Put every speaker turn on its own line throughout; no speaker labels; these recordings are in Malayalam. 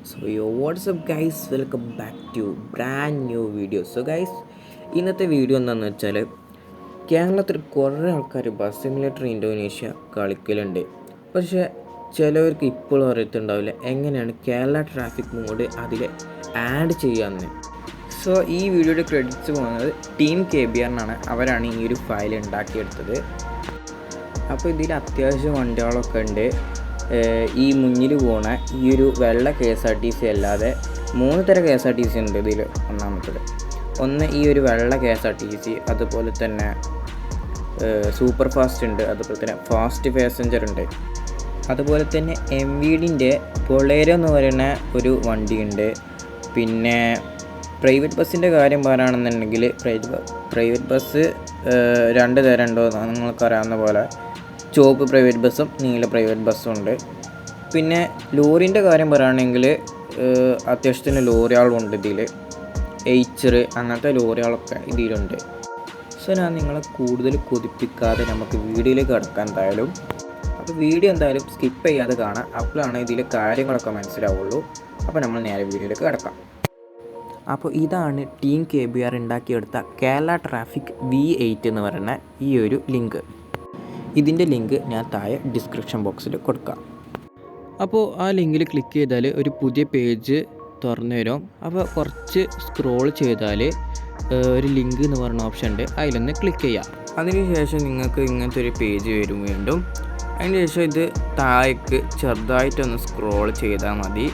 WhatsApp guys, welcome back to brand new video. Guys, ഇന്നത്തെ വീഡിയോ എന്താണെന്ന് വെച്ചാൽ കേരളത്തിൽ കുറേ ആൾക്കാർ ബസ് സിമുലേറ്റർ ഇന്തോനേഷ്യ കളിക്കലുണ്ട്. പക്ഷേ ചിലവർക്ക് ഇപ്പോഴും അറിയത്തുണ്ടാവില്ല എങ്ങനെയാണ് കേരള ട്രാഫിക് മോഡ് അതിൽ ആഡ് ചെയ്യാമെന്ന്. ഈ വീഡിയോയുടെ ക്രെഡിറ്റ്സ് പോകുന്നത് ടീം KBR അവരാണ് ഈ ഒരു ഫയൽ ഉണ്ടാക്കിയെടുത്തത്. അപ്പോൾ ഇതിൽ അത്യാവശ്യം വണ്ടികളൊക്കെ ഉണ്ട്. ഈ മുന്നിൽ പോണ ഈ ഒരു വെള്ള KSRTC അല്ലാതെ 3 തരം KSRTC ഉണ്ട് ഇതിൽ. ഒന്നാമത്തത് ഈ ഒരു വെള്ള KSRTC, അതുപോലെ തന്നെ സൂപ്പർ ഫാസ്റ്റ് ഉണ്ട്, അതുപോലെ തന്നെ ഫാസ്റ്റ് പാസഞ്ചർ ഉണ്ട്, അതുപോലെ തന്നെ MVDൻ്റെ പൊളേരോ എന്ന് പറയുന്ന ഒരു വണ്ടിയുണ്ട്. പിന്നെ പ്രൈവറ്റ് ബസ്സിൻ്റെ കാര്യം പറയുകയാണെന്നുണ്ടെങ്കിൽ പ്രൈവറ്റ് ബസ് 2 തരം ഉണ്ടോ നിങ്ങൾക്കറിയാവുന്ന പോലെ ചുവപ്പ് പ്രൈവറ്റ് ബസ്സും നീല പ്രൈവറ്റ് ബസ്സും ഉണ്ട്. പിന്നെ ലോറിൻ്റെ കാര്യം പറയുകയാണെങ്കിൽ അത്യാവശ്യത്തിന് ലോറികളുണ്ട് ഇതിൽ. എയ്ച്ചർ അങ്ങനത്തെ ലോറികളൊക്കെ ഇതിലുണ്ട്. ഞാൻ നിങ്ങളെ കൂടുതൽ കൊതിപ്പിക്കാതെ നമുക്ക് വീഡിയോയിലേക്ക് കടക്കാം എന്തായാലും. അപ്പോൾ വീഡിയോ എന്തായാലും സ്കിപ്പ് ചെയ്യാതെ കാണാം, അപ്പോഴാണ് ഇതിലെ കാര്യങ്ങളൊക്കെ മനസ്സിലാവുള്ളൂ. അപ്പോൾ നമ്മൾ നേരെ വീഡിയോയിലേക്ക് കടക്കാം. അപ്പോൾ ഇതാണ് ടീം KBR ഉണ്ടാക്കിയെടുത്ത കേരള ട്രാഫിക് V8 എന്ന് പറയുന്ന ഈ ഒരു ലിങ്ക്. ഇതിൻ്റെ ലിങ്ക് ഞാൻ താഴെ ഡിസ്ക്രിപ്ഷൻ ബോക്സിൽ കൊടുക്കാം. അപ്പോൾ ആ ലിങ്കിൽ ക്ലിക്ക് ചെയ്താൽ ഒരു പുതിയ പേജ് തുറന്നു വരും. അപ്പോൾ കുറച്ച് സ്ക്രോൾ ചെയ്താൽ ഒരു ലിങ്ക് എന്ന് പറയുന്ന ഓപ്ഷൻ ഉണ്ട്, അതിലൊന്ന് ക്ലിക്ക് ചെയ്യാം. അതിനുശേഷം നിങ്ങൾക്ക് ഇങ്ങനത്തെ ഒരു പേജ് വരും വീണ്ടും. അതിനുശേഷം ഇത് താഴേക്ക് ചെറുതായിട്ടൊന്ന് സ്ക്രോൾ ചെയ്താൽ മതി.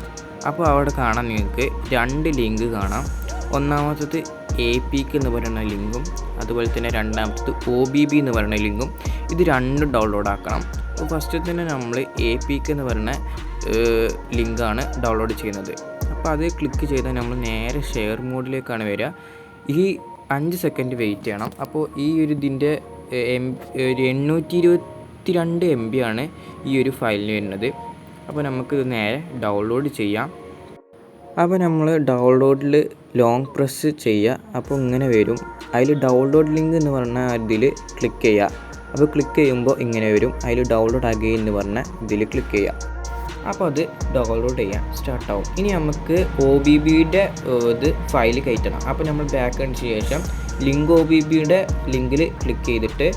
അപ്പോൾ അവിടെ കാണാൻ നിങ്ങൾക്ക് 2 ലിങ്ക് കാണാം. ഒന്നാമത്തത് APK എന്ന് പറയുന്ന ലിങ്കും, അതുപോലെ തന്നെ രണ്ടാമത്തത് OBB എന്ന് പറയുന്ന ലിങ്കും. ഇത് 2 ഡൗൺലോഡ് ആക്കണം. അപ്പോൾ ഫസ്റ്റ് തന്നെ നമ്മൾ APK എന്ന് പറയുന്ന ലിങ്കാണ് ഡൗൺലോഡ് ചെയ്യുന്നത്. അപ്പോൾ അത് ക്ലിക്ക് ചെയ്താൽ നമ്മൾ നേരെ ഷെയർ മോഡിലേക്കാണ് വരിക. ഈ 5 സെക്കൻഡ് വെയിറ്റ് ചെയ്യണം. അപ്പോൾ ഈ ഒരു ഇതിൻ്റെ 822 MB ആണ് ഈ ഒരു ഫയലിന് വരുന്നത്. അപ്പോൾ നമുക്കിത് നേരെ ഡൗൺലോഡ് ചെയ്യാം. അപ്പോൾ നമ്മൾ ഡൗൺലോഡിൽ ലോങ് പ്രസ് ചെയ്യുക. അപ്പോൾ ഇങ്ങനെ വരും. അതിൽ ഡൗൺലോഡ് ലിങ്ക് എന്ന് പറഞ്ഞ ഇതിൽ ക്ലിക്ക് ചെയ്യുക. അപ്പോൾ ക്ലിക്ക് ചെയ്യുമ്പോൾ ഇങ്ങനെ വരും. അതിൽ ഡൗൺലോഡ് അഗെയിൻ എന്ന് പറഞ്ഞ ഇതിൽ ക്ലിക്ക് ചെയ്യുക. അപ്പോൾ അത് ഡൗൺലോഡ് ചെയ്യാൻ സ്റ്റാർട്ടാവും. ഇനി നമുക്ക് OBBയുടെ ഇത് ഫയൽ കയറ്റണം. അപ്പോൾ നമ്മൾ ബാക്ക് അടിച്ച ശേഷം ലിങ്ക് OBBയുടെ ലിങ്കിൽ ക്ലിക്ക് ചെയ്തിട്ട്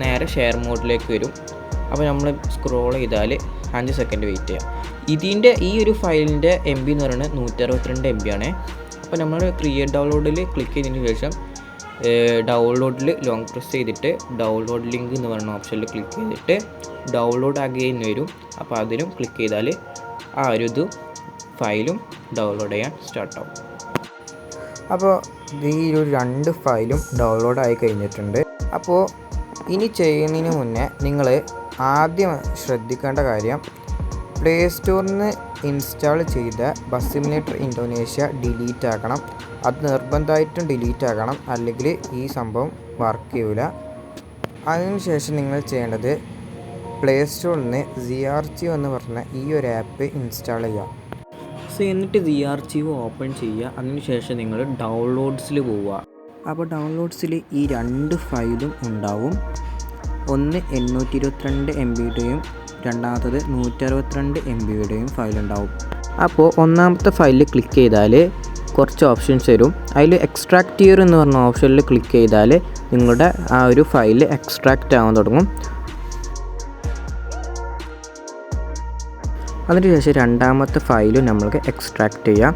നേരെ ഷെയർ മോഡിലേക്ക് വരും. അപ്പോൾ നമ്മൾ സ്ക്രോൾ ചെയ്താൽ 5 സെക്കൻഡ് വെയിറ്റ് ചെയ്യാം. ഇതിൻ്റെ ഈ ഒരു ഫയലിൻ്റെ MB എന്ന് പറയുന്നത് 162 MB ആണ്. അപ്പോൾ നമ്മൾ ക്രിയേറ്റ് ഡൗൺലോഡിൽ ക്ലിക്ക് ചെയ്തതിന് ശേഷം ഡൗൺലോഡിൽ ലോങ് പ്രസ് ചെയ്തിട്ട് ഡൗൺലോഡ് ലിങ്ക് എന്ന് പറയുന്ന ഓപ്ഷനിൽ ക്ലിക്ക് ചെയ്തിട്ട് ഡൗൺലോഡ് അഗെയിൻ വരും. അപ്പോൾ അതിലും ക്ലിക്ക് ചെയ്താൽ ആ ഒരു ഫയലും ഡൗൺലോഡ് ചെയ്യാൻ സ്റ്റാർട്ടാവും. അപ്പോൾ ഈ ഒരു 2 ഫയലും ഡൗൺലോഡ് ആയി കഴിഞ്ഞിട്ടുണ്ട്. അപ്പോൾ ഇനി ചെയ്യുന്നതിന് മുന്നേ നിങ്ങൾ ആദ്യം ശ്രദ്ധിക്കേണ്ട കാര്യം, പ്ലേ സ്റ്റോറിൽ നിന്ന് ഇൻസ്റ്റാൾ ചെയ്ത ബസ് സിമുലേറ്റർ ഇന്തോനേഷ്യ ഡിലീറ്റ് ആക്കണം. അത് നിർബന്ധമായിട്ടും ഡിലീറ്റ് ആക്കണം, അല്ലെങ്കിൽ ഈ സംഭവം വർക്ക് ചെയ്യില്ല. അതിനുശേഷം നിങ്ങൾ ചെയ്യേണ്ടത് പ്ലേ സ്റ്റോറിൽ നിന്ന് ZRCO എന്ന് പറഞ്ഞ ഈ ഒരു ആപ്പ് ഇൻസ്റ്റാൾ ചെയ്യുക. എന്നിട്ട് ZRCO ഓപ്പൺ ചെയ്യുക. അതിനുശേഷം നിങ്ങൾ ഡൗൺലോഡ്സിൽ പോവുക. അപ്പോൾ ഡൗൺലോഡ്സിൽ ഈ 2 ഫയലും ഉണ്ടാവും. ഒന്ന് 822 MBയുടെയും രണ്ടാമത്തത് 162 MBയുടെയും ഫയലുണ്ടാവും. അപ്പോൾ ഒന്നാമത്തെ ഫയലിൽ ക്ലിക്ക് ചെയ്താൽ കുറച്ച് ഓപ്ഷൻസ് വരും. അതിൽ എക്സ്ട്രാക്ട് ഇയർ എന്ന് പറഞ്ഞ ഓപ്ഷനിൽ ക്ലിക്ക് ചെയ്താൽ നിങ്ങളുടെ ആ ഒരു ഫയൽ എക്സ്ട്രാക്റ്റ് ആവാൻ തുടങ്ങും. അതിനുശേഷം രണ്ടാമത്തെ ഫയലും നമ്മൾക്ക് എക്സ്ട്രാക്റ്റ് ചെയ്യാം.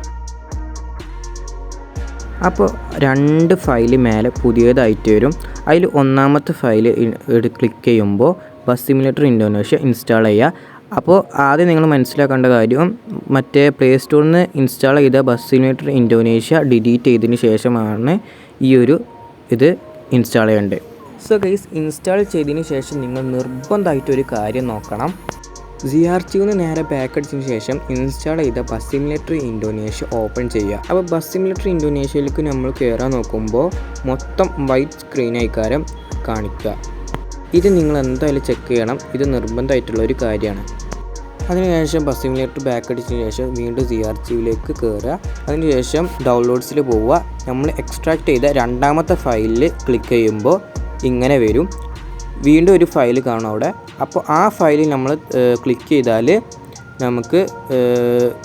അപ്പോൾ 2 ഫയൽ മേലെ പുതിയതായിട്ട് വരും. അതിൽ ഒന്നാമത്തെ ഫയൽ ക്ലിക്ക് ചെയ്യുമ്പോൾ ബസ് സിമുലേറ്റർ ഇന്തോനേഷ്യ ഇൻസ്റ്റാൾ ചെയ്യുക. അപ്പോൾ ആദ്യം നിങ്ങൾ മനസ്സിലാക്കേണ്ട കാര്യം, മറ്റേ പ്ലേ സ്റ്റോറിൽ നിന്ന് ഇൻസ്റ്റാൾ ചെയ്ത ബസ് സിമുലേറ്റർ ഇന്തോനേഷ്യ ഡിലീറ്റ് ചെയ്തതിന് ശേഷമാണ് ഈ ഒരു ഇത് ഇൻസ്റ്റാൾ ചെയ്യേണ്ടത്. ഗൈസ്, ഇൻസ്റ്റാൾ ചെയ്തതിന് ശേഷം നിങ്ങൾ നിർബന്ധമായിട്ടൊരു കാര്യം നോക്കണം. ZRCO നേരെ ബാക്ക് അടിച്ചതിന് ശേഷം ഇൻസ്റ്റാൾ ചെയ്ത ബസ് സിമുലേറ്റർ ഇന്തോനേഷ്യ ഓപ്പൺ ചെയ്യുക. അപ്പോൾ ബസ് സിമുലേറ്റർ ഇന്തോനേഷ്യയിലേക്ക് നമ്മൾ കയറാൻ നോക്കുമ്പോൾ മൊത്തം വൈറ്റ് സ്ക്രീൻ ആയിക്കാരം കാണിക്കുക. ഇത് നിങ്ങൾ എന്തായാലും ചെക്ക് ചെയ്യണം. ഇത് നിർബന്ധമായിട്ടുള്ളൊരു കാര്യമാണ്. അതിനുശേഷം ബസ് സിമുലേറ്റർ ബാക്ക് അടിച്ചതിന് ശേഷം വീണ്ടും ZRCOയിലേക്ക് കയറുക. അതിനുശേഷം ഡൗൺലോഡ്സിൽ പോവുക. നമ്മൾ എക്സ്ട്രാക്ട് ചെയ്ത രണ്ടാമത്തെ ഫയലിൽ ക്ലിക്ക് ചെയ്യുമ്പോൾ ഇങ്ങനെ വരും. വീണ്ടും ഒരു ഫയൽ കാണും അവിടെ. അപ്പോൾ ആ ഫയലിൽ നമ്മൾ ക്ലിക്ക് ചെയ്താൽ നമുക്ക്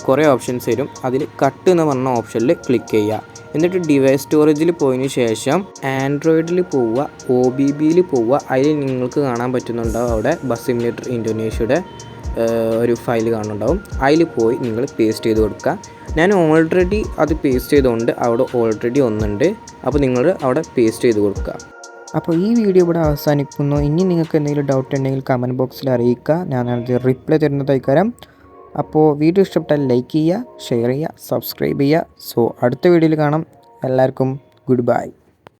കുറേ ഓപ്ഷൻസ് വരും. അതിൽ കട്ട് എന്ന് പറഞ്ഞ ഓപ്ഷനിൽ ക്ലിക്ക് ചെയ്യുക. എന്നിട്ട് ഡിവൈസ് സ്റ്റോറേജിൽ പോയതിന് ശേഷം ആൻഡ്രോയിഡിൽ പോവുക, OBBയിൽ പോവുക. അതിൽ നിങ്ങൾക്ക് കാണാൻ പറ്റുന്നുണ്ടാവും അവിടെ ബസ് സിമുലേറ്റർ ഇന്തോനേഷ്യയുടെ ഒരു ഫയൽ കാണുന്നുണ്ടാവും. അതിൽ പോയി നിങ്ങൾ പേസ്റ്റ് ചെയ്ത് കൊടുക്കുക. ഞാൻ ഓൾറെഡി അത് പേസ്റ്റ് ചെയ്തുകൊണ്ട് അവിടെ ഓൾറെഡി ഒന്നുണ്ട്. അപ്പോൾ നിങ്ങൾ അവിടെ പേസ്റ്റ് ചെയ്ത് കൊടുക്കുക.
അപ്പോൾ ഈ വീഡിയോ ഇവിടെ അവസാനിക്കുന്നു. ഇനി നിങ്ങൾക്ക് എന്തെങ്കിലും ഡൗട്ട് ഉണ്ടെങ്കിൽ കമൻറ്റ് ബോക്സിൽ അറിയിക്കുക. ഞാനത് റിപ്ലൈ തരുന്നതായിക്കാരം. അപ്പോൾ വീഡിയോ ഇഷ്ടപ്പെട്ടാൽ ലൈക്ക് ചെയ്യുക, ഷെയർ ചെയ്യുക, സബ്സ്ക്രൈബ് ചെയ്യുക. സോ അടുത്ത വീഡിയോയിൽ കാണാം. എല്ലാവർക്കും ഗുഡ് ബൈ.